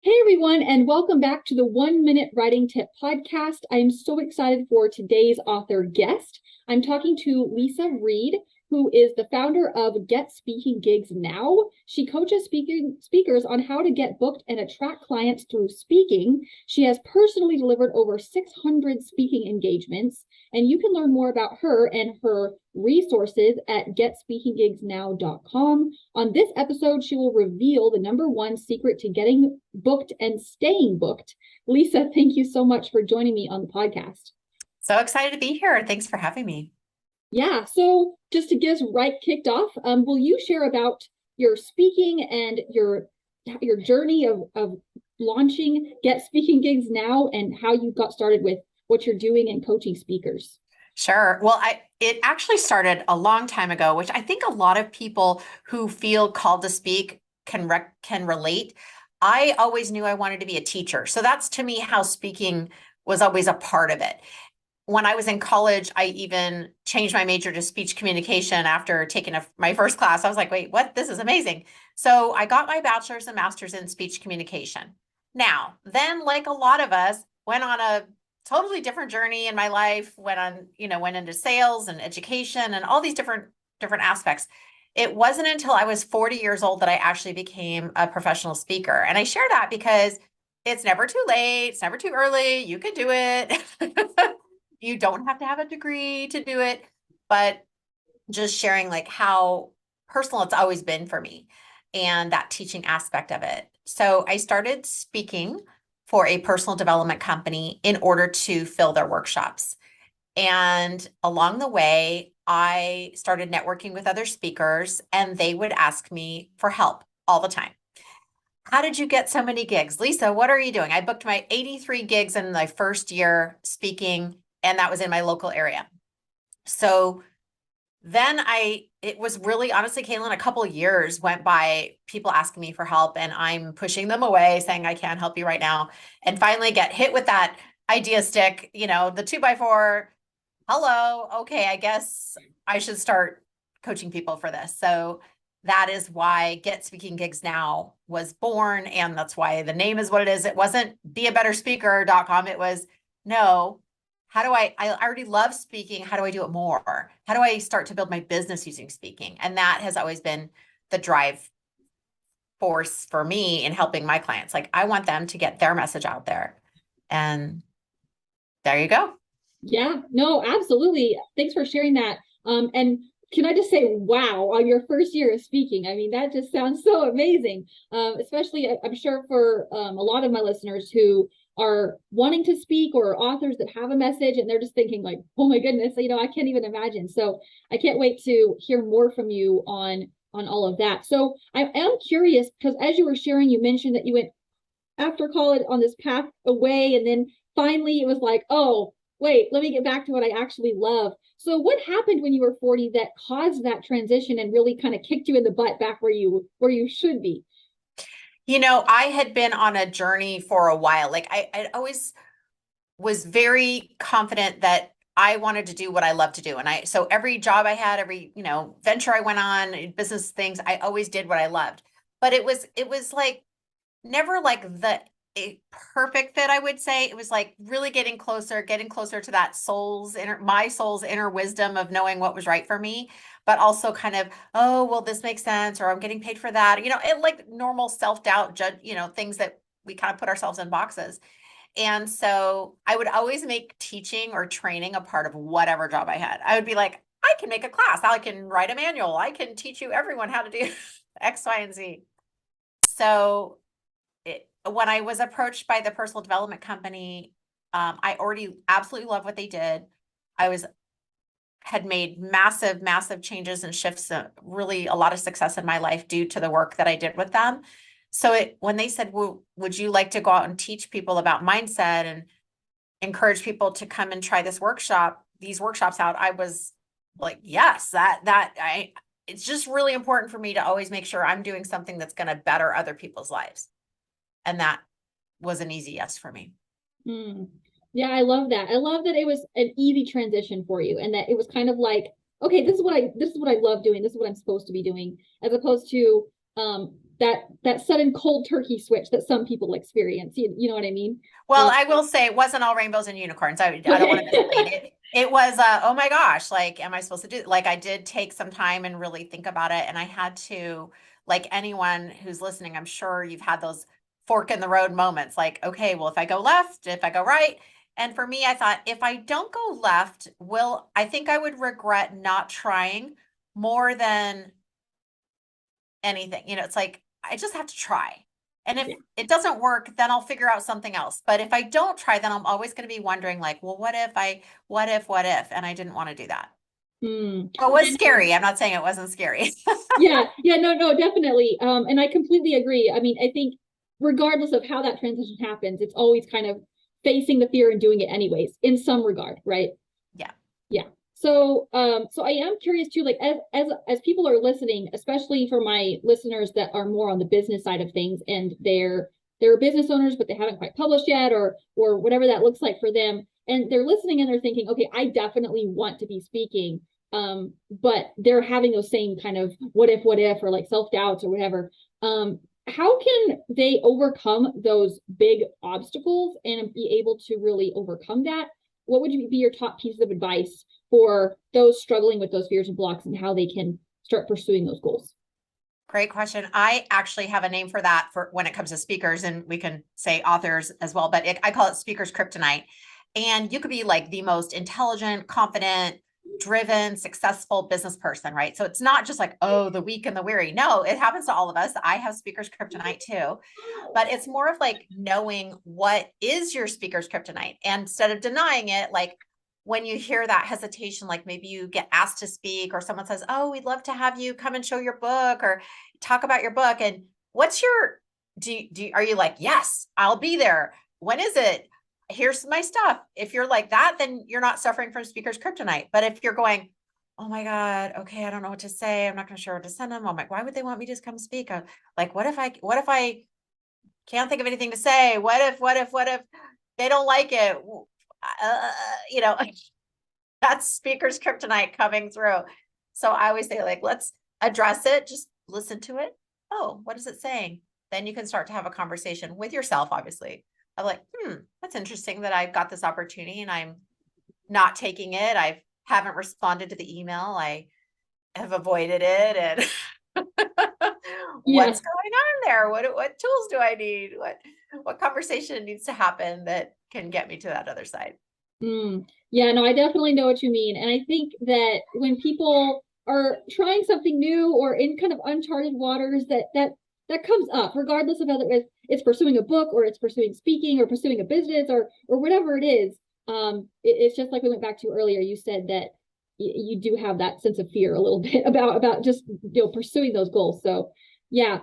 Hey everyone, and welcome back to the 1 Minute Writing Tip podcast. I am so excited for today's author guest. I'm talking to Leisa Reid, who is the founder of Get Speaking Gigs Now. She coaches speakers on how to get booked and attract clients through speaking. She has personally delivered over 600 speaking engagements, and you can learn more about her and her resources at getspeakinggigsnow.com. On this episode, she will reveal the #1 secret to getting booked and staying booked. Leisa, thank you so much for joining me on the podcast. So excited to be here. Thanks for having me. Yeah, so just to get us right kicked off, will you share about your speaking and your journey of launching Get Speaking Gigs Now and how you got started with what you're doing and coaching speakers? Sure. Well, it actually started a long time ago, which I think a lot of people who feel called to speak can relate. I always knew I wanted to be a teacher. So that's, to me, how speaking was always a part of it. When I was in college, I even changed my major to speech communication after taking my first class. I was like, wait, what? This is amazing. So I got my bachelor's and master's in speech communication. Now, then, like a lot of us, went on a totally different journey in my life, went into sales and education and all these different aspects. It wasn't until I was 40 years old that I actually became a professional speaker. And I share that because it's never too late. It's never too early. You can do it. You don't have to have a degree to do it, but just sharing like how personal it's always been for me and that teaching aspect of it. So I started speaking for a personal development company in order to fill their workshops. And along the way, I started networking with other speakers, and they would ask me for help all the time. How did you get so many gigs? Leisa, what are you doing? I booked my 83 gigs in my first year speaking, and that was in my local area. So then it was really, honestly, Caitlin, a couple of years went by, people asking me for help, and I'm pushing them away, saying, I can't help you right now. And finally get hit with that idea stick, the 2x4. Hello. Okay. I guess I should start coaching people for this. So that is why Get Speaking Gigs Now was born. And that's why the name is what it is. It wasn't beabetterspeaker.com. It was, no, how do I already love speaking. How do I do it more? How do I start to build my business using speaking? And that has always been the drive force for me in helping my clients. Like, I want them to get their message out there. And there you go. Yeah, no, absolutely. Thanks for sharing that. And can I just say, wow, on your first year of speaking? I mean, that just sounds so amazing. Especially, I'm sure for a lot of my listeners who are wanting to speak or authors that have a message and they're just thinking like, oh my goodness, I can't even imagine. So I can't wait to hear more from you on all of that. So I am curious because as you were sharing, you mentioned that you went after college on this path away, and then finally it was like, oh, wait, let me get back to what I actually love. So what happened when you were 40 that caused that transition and really kind of kicked you in the butt back where you should be? I had been on a journey for a while. Like, I always was very confident that I wanted to do what I love to do. And so every job I had, every, venture I went on, business things, I always did what I loved. But it was like never like a perfect fit, I would say. It was like really getting closer to that my soul's inner wisdom of knowing what was right for me, but also kind of, oh, well, this makes sense, or I'm getting paid for that, it like normal self-doubt, things that we kind of put ourselves in boxes. And so I would always make teaching or training a part of whatever job I had. I would be like, I can make a class, I can write a manual, I can teach everyone how to do X, Y, and Z. So when I was approached by the personal development company, I already absolutely loved what they did. Had made massive, massive changes and shifts, really a lot of success in my life due to the work that I did with them. So when they said, well, would you like to go out and teach people about mindset and encourage people to come and try these workshops out, I was like, yes, it's just really important for me to always make sure I'm doing something that's going to better other people's lives. And that was an easy yes for me. Yeah, I love that. I love that it was an easy transition for you and that it was kind of like, okay, this is what I love doing. This is what I'm supposed to be doing, as opposed to that sudden cold turkey switch that some people experience. You know what I mean? Well, I will say it wasn't all rainbows and unicorns. I don't want to mislead it. It was, oh my gosh, like, am I supposed to do, like, I did take some time and really think about it. And I had to, like anyone who's listening, I'm sure you've had those fork in the road moments, like, okay, well, if I go left, if I go right. And for me, I thought, if I don't go left, I think I would regret not trying more than anything. It's like, I just have to try. And if Yeah. it doesn't work, then I'll figure out something else. But if I don't try, then I'm always going to be wondering, like, well, what if? And I didn't want to do that. Mm. It was scary. I'm not saying it wasn't scary. Yeah, no, definitely. And I completely agree. I mean, I think regardless of how that transition happens, it's always kind of facing the fear and doing it anyways, in some regard, right? Yeah. Yeah. So I am curious too, like as people are listening, especially for my listeners that are more on the business side of things, and they're business owners, but they haven't quite published yet, or whatever that looks like for them, and they're listening and they're thinking, okay, I definitely want to be speaking, but they're having those same kind of what if, or like self-doubts or whatever. How can they overcome those big obstacles and be able to really overcome that? What would be your top pieces of advice for those struggling with those fears and blocks, and how they can start pursuing those goals? Great question. I actually have a name for that for when it comes to speakers, and we can say authors as well, but I call it speakers kryptonite. And you could be like the most intelligent, confident, driven, successful business person, right? So it's not just like, oh, the weak and the weary. No, it happens to all of us. I have speakers kryptonite too, but it's more of like knowing what is your speaker's kryptonite, and instead of denying it, like when you hear that hesitation, like maybe you get asked to speak or someone says, oh, we'd love to have you come and show your book or talk about your book. And what's your, are you like, yes, I'll be there. When is it? Here's my stuff. If you're like that, then you're not suffering from speaker's kryptonite. But if you're going, oh my God, okay, I don't know what to say. I'm not going to sure what to send them. I'm like, why would they want me to just come speak? Like, what if I can't think of anything to say? What if they don't like it? You know, that's speaker's kryptonite coming through. So I always say, like, let's address it. Just listen to it. Oh, what is it saying? Then you can start to have a conversation with yourself, obviously. I'm like, that's interesting that I've got this opportunity and I'm not taking it. I haven't responded to the email. I have avoided it. And Yeah. what's going on there? What tools do I need? What conversation needs to happen that can get me to that other side? Yeah, no, I definitely know what you mean. And I think that when people are trying something new or in kind of uncharted waters, that comes up, regardless of whether it's pursuing a book, or it's pursuing speaking, or pursuing a business, or whatever it is. It's just like we went back to earlier. You said that you do have that sense of fear a little bit about just pursuing those goals. So yeah.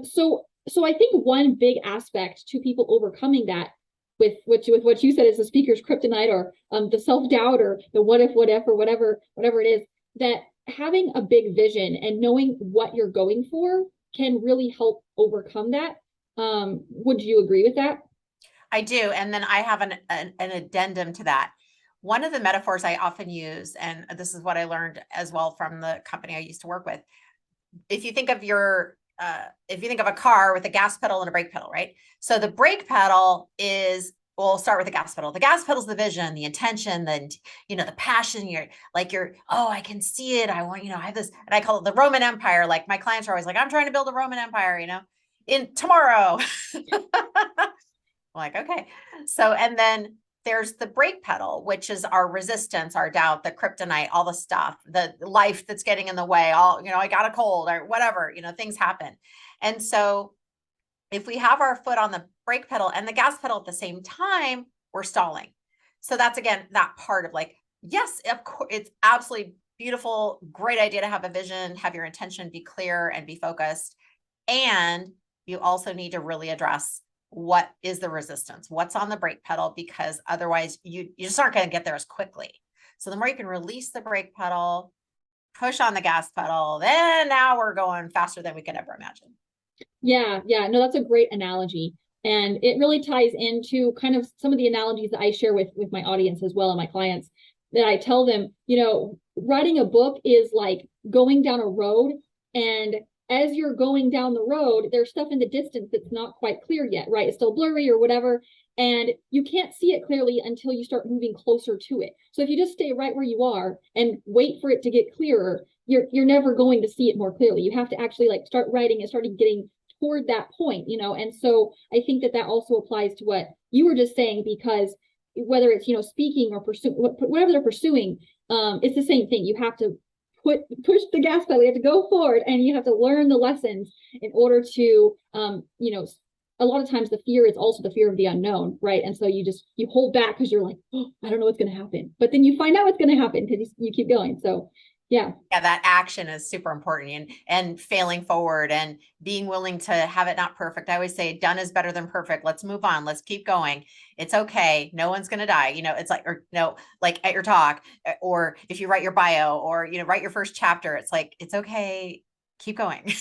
So I think one big aspect to people overcoming that, with what you said is the speaker's kryptonite, or the self-doubt, or the what if, or whatever it is, that having a big vision and knowing what you're going for can really help overcome that. Would you agree with that? I do. And then I have an addendum to that. One of the metaphors I often use, and this is what I learned as well from the company I used to work with. If you think of a car with a gas pedal and a brake pedal, right? So the brake pedal is, we'll start with the gas pedal. The gas pedal is the vision, the intention, the passion. Oh, I can see it. I want, I have this, and I call it the Roman Empire. Like my clients are always like, I'm trying to build a Roman Empire, in tomorrow. I'm like, okay. So, and then there's the brake pedal, which is our resistance, our doubt, the kryptonite, all the stuff, the life that's getting in the way, I got a cold or whatever, things happen. And so if we have our foot on the brake pedal and the gas pedal at the same time, we're stalling. So that's, again, that part of like, yes, of course, it's absolutely beautiful, great idea to have a vision, have your intention be clear and be focused. And you also need to really address what is the resistance, what's on the brake pedal, because otherwise you just aren't going to get there as quickly. So the more you can release the brake pedal, push on the gas pedal, then now we're going faster than we could ever imagine. Yeah, no, that's a great analogy. And it really ties into kind of some of the analogies that I share with my audience as well, and my clients, that I tell them, writing a book is like going down a road, and as you're going down the road, there's stuff in the distance that's not quite clear yet, right? It's still blurry or whatever. And you can't see it clearly until you start moving closer to it. So if you just stay right where you are and wait for it to get clearer, you're never going to see it more clearly. You have to actually like start writing and starting getting toward that point, you know. And so I think that that also applies to what you were just saying, because whether it's, you know, speaking or whatever they're pursuing, it's the same thing. You have to push the gas pedal. You have to go forward, and you have to learn the lessons in order to, you know, a lot of times the fear is also the fear of the unknown, right? And so you hold back because you're like, oh, I don't know what's going to happen, but then you find out what's going to happen because you keep going. So yeah. Yeah, that action is super important, and failing forward and being willing to have it not perfect. I always say done is better than perfect. Let's move on. Let's keep going. It's okay. No one's going to die. You know, it's like, or no, like at your talk, or if you write your bio, or, you know, write your first chapter, it's like, it's okay. Keep going.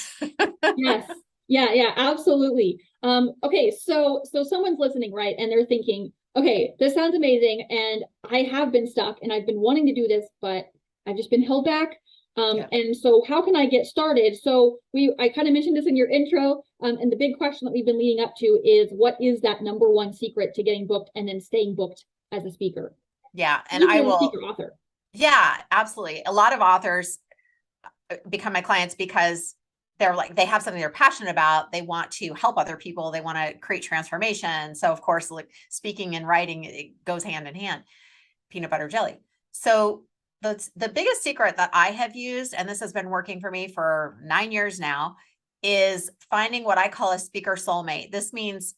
Yes. Yeah, absolutely. Okay, so someone's listening, right? And they're thinking, okay, this sounds amazing, and I have been stuck and I've been wanting to do this, but I've just been held back. Yeah. And so how can I get started? So I kind of mentioned this in your intro, and the big question that we've been leading up to is, what is that number one secret to getting booked and then staying booked as a speaker? Yeah. And Even I as a will, speaker author. yeah, absolutely. A lot of authors become my clients because they're like, they have something they're passionate about. They want to help other people. They want to create transformation. So of course, like speaking and writing, it goes hand in hand, peanut butter jelly. So the biggest secret that I have used, and this has been working for me for 9 years now, is finding what I call a speaker soulmate. This means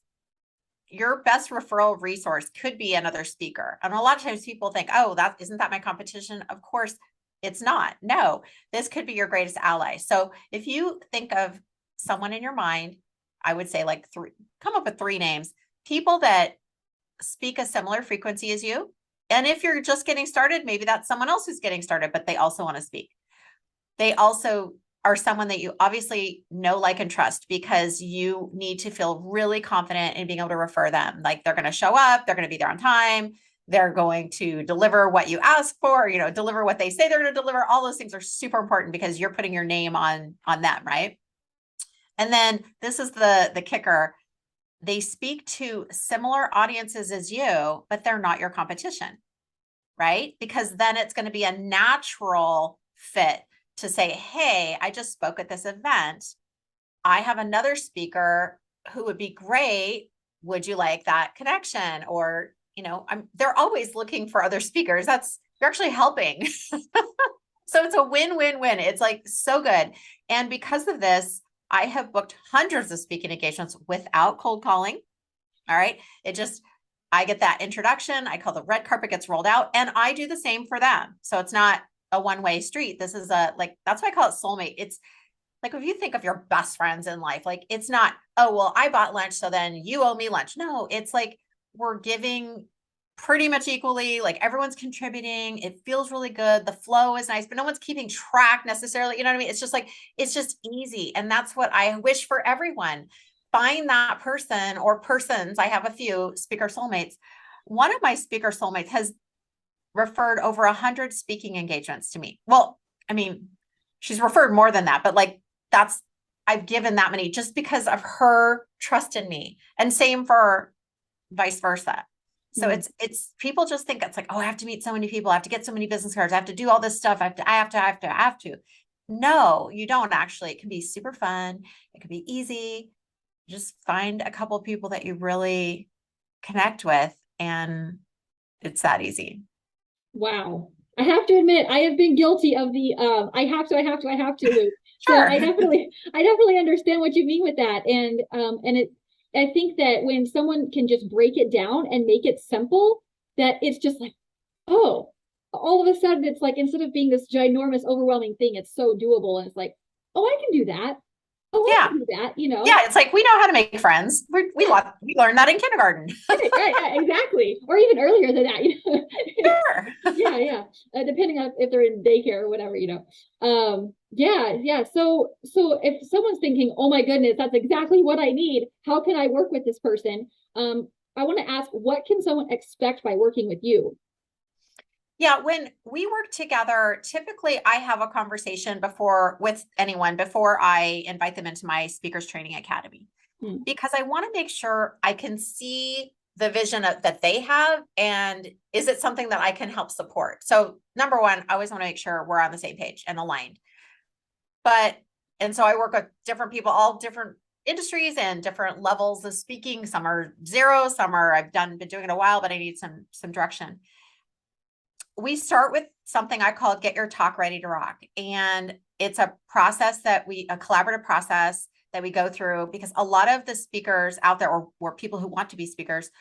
your best referral resource could be another speaker. And a lot of times people think, oh, that isn't that my competition? Of course, it's not. No, this could be your greatest ally. So if you think of someone in your mind, I would say like come up with 3 names, people that speak a similar frequency as you. And if you're just getting started, maybe that's someone else who's getting started, but they also want to speak. They also are someone that you obviously know, like, and trust, because you need to feel really confident in being able to refer them. Like they're going to show up, they're going to be there on time, they're going to deliver what you ask for, you know, deliver what they say they're going to deliver. All those things are super important because you're putting your name on them, right? And then this is the kicker. They speak to similar audiences as you, but they're not your competition, right? Because then it's going to be a natural fit to say, hey, I just spoke at this event. I have another speaker who would be great. Would you like that connection? Or, you know, they're always looking for other speakers. You're actually helping. So it's a win-win-win. It's like so good. And because of this, I have booked hundreds of speaking engagements without cold calling. All right. I get that introduction. I call the red carpet gets rolled out, and I do the same for them. So it's not a one-way street. This is that's why I call it soulmate. It's like, if you think of your best friends in life, like it's not, oh, well, I bought lunch, so then you owe me lunch. No, it's like we're giving pretty much equally, like everyone's contributing. It feels really good. The flow is nice, but no one's keeping track necessarily. You know what I mean? It's just like, it's just easy. And that's what I wish for everyone. Find that person or persons. I have a few speaker soulmates. One of my speaker soulmates has referred over 100 speaking engagements to me. Well, I mean, she's referred more than that, but like I've given that many just because of her trust in me, and same for vice versa. So it's people just think it's like, oh, I have to meet so many people. I have to get so many business cards. I have to do all this stuff. I have to. No, you don't actually. It can be super fun. It can be easy. Just find a couple of people that you really connect with, and it's that easy. Wow. I have to admit, I have been guilty of the I have to loop. So Sure. I definitely understand what you mean with that. And I think that when someone can just break it down and make it simple, that it's just like, oh, all of a sudden it's like, instead of being this ginormous, overwhelming thing, it's so doable. And it's like, oh, I can do that. Oh, I Yeah. can do that, you know? Yeah. It's like, we know how to make friends. We learned that in kindergarten. Right, exactly. Or even earlier than that, you know? Sure. Yeah. Depending on if they're in daycare or whatever, you know. Yeah. So if someone's thinking, oh my goodness, that's exactly what I need, how can I work with this person? I want to ask, what can someone expect by working with you? Yeah, when we work together, typically I have a conversation before with anyone before I invite them into my speakers training academy, Hmm. because I want to make sure I can see the vision that they have, and is it something that I can help support? So number one, I always want to make sure we're on the same page and aligned. But and so I work with different people, all different industries and different levels of speaking. Some are zero, some are been doing it a while, but I need some direction. We start with something I call Get Your Talk Ready to Rock. And it's a process a collaborative process that we go through, because a lot of the speakers out there, or people who want to be speakers,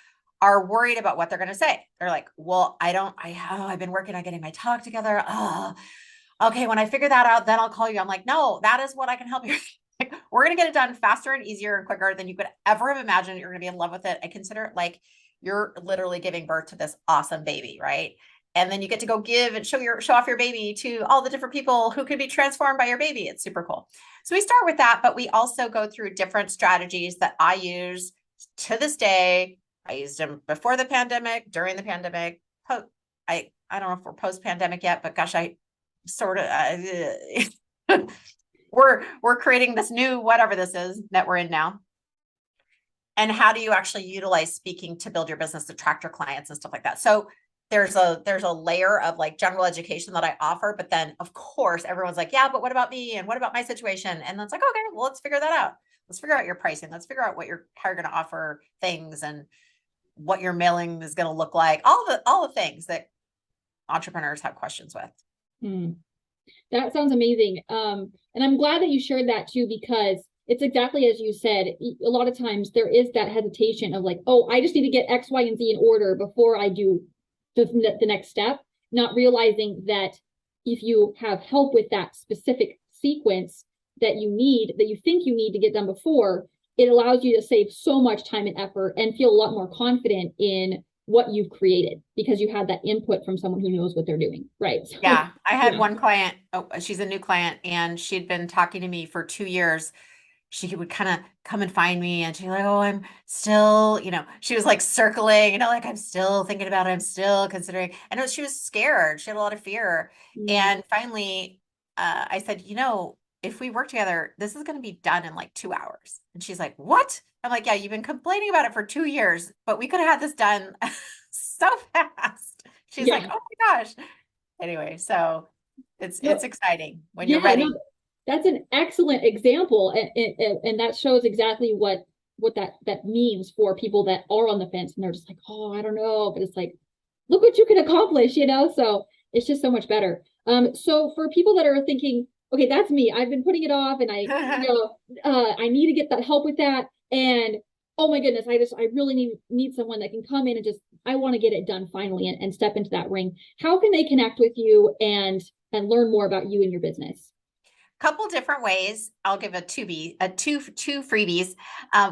are worried about what they're going to say. They're like, well, I've been working on getting my talk together. Oh, okay. When I figure that out, then I'll call you. I'm like, no, that is what I can help you. Like, we're going to get it done faster and easier and quicker than you could ever have imagined. You're going to be in love with it. I consider it like you're literally giving birth to this awesome baby, right? And then you get to go give and show off your baby to all the different people who could be transformed by your baby. It's super cool. So we start with that, but we also go through different strategies that I use to this day. I used them before the pandemic, during the pandemic. I don't know if we're post pandemic yet, but gosh, I sort of we're creating this new whatever this is that we're in now. And how do you actually utilize speaking to build your business, attract your clients and stuff like that? So there's a layer of like general education that I offer, but then of course everyone's like, yeah, but what about me? And what about my situation? And then it's like, okay, well, let's figure that out. Let's figure out your pricing. Let's figure out how you're going to offer things and what your mailing is going to look like. All the things that entrepreneurs have questions with. Hmm. That sounds amazing. And I'm glad that you shared that too, because it's exactly as you said. A lot of times there is that hesitation of like, oh, I just need to get X, Y, and Z in order before I do the next step, not realizing that if you have help with that specific sequence that you think you need to get done before, it allows you to save so much time and effort and feel a lot more confident in what you've created because you had that input from someone who knows what they're doing. Right. So, Yeah. I had yeah. one client, she's a new client, and she'd been talking to me for 2 years. She would kind of come and find me, and she's like, oh, I'm still, she was like circling, like I'm still thinking about it. I'm still considering. And she was scared. She had a lot of fear. Mm. And finally, I said, if we work together, this is going to be done in like 2 hours. And she's like, what? I'm like, yeah, you've been complaining about it for 2 years, but we could have had this done so fast. She's like, Yeah. oh my gosh. Anyway, so No, it's exciting when you're yeah, ready. no, that's an excellent example, and that shows exactly what that means for people that are on the fence and they're just like, oh, I don't know, but it's like, look what you can accomplish, so it's just so much better. So for people that are thinking, okay, that's me, I've been putting it off, and I need to get that help with that, and oh my goodness, I really need someone that can come in and just, I want to get it done finally and step into that ring. How can they connect with you and learn more about you and your business? Couple different ways. I'll give two freebies.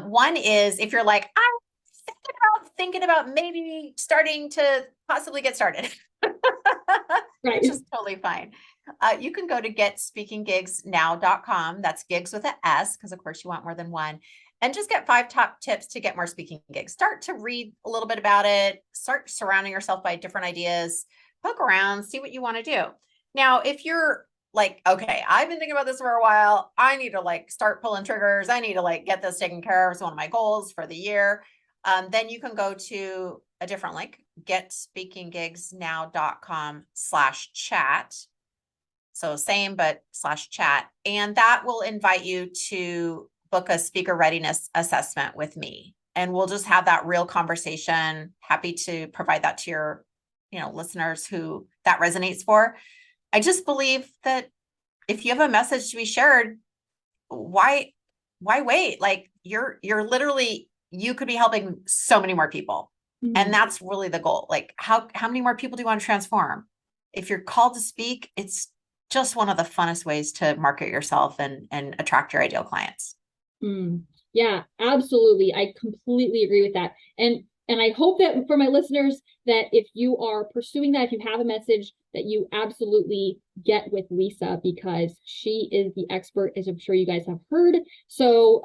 One is if you're like, I'm thinking about maybe starting to possibly get started, Right. which is totally fine. You can go to getspeakinggigsnow.com. That's gigs with an S, because of course you want more than one. And just get 5 top tips to get more speaking gigs. Start to read a little bit about it. Start surrounding yourself by different ideas. Poke around, see what you want to do. Now, if you're like, okay, I've been thinking about this for a while. I need to like start pulling triggers. I need to like get this taken care of. It's one of my goals for the year. Then you can go to a different link, getspeakinggigsnow.com/chat. So same, but /chat. And that will invite you to book a speaker readiness assessment with me. And we'll just have that real conversation. Happy to provide that to your, listeners who that resonates for. I just believe that if you have a message to be shared, why wait? Like you're literally, you could be helping so many more people. Mm-hmm. And that's really the goal. Like how many more people do you want to transform? If you're called to speak, it's just one of the funnest ways to market yourself and attract your ideal clients. Yeah, absolutely. I completely agree with that. And I hope that for my listeners, that if you are pursuing that, if you have a message, that you absolutely get with Leisa, because she is the expert, as I'm sure you guys have heard. So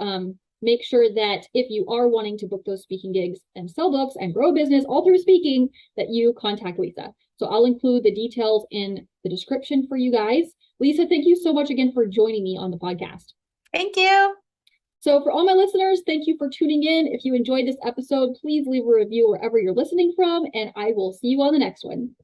make sure that if you are wanting to book those speaking gigs and sell books and grow a business all through speaking, that you contact Leisa. So I'll include the details in the description for you guys. Leisa, thank you so much again for joining me on the podcast. Thank you. So for all my listeners, thank you for tuning in. If you enjoyed this episode, please leave a review wherever you're listening from, and I will see you on the next one.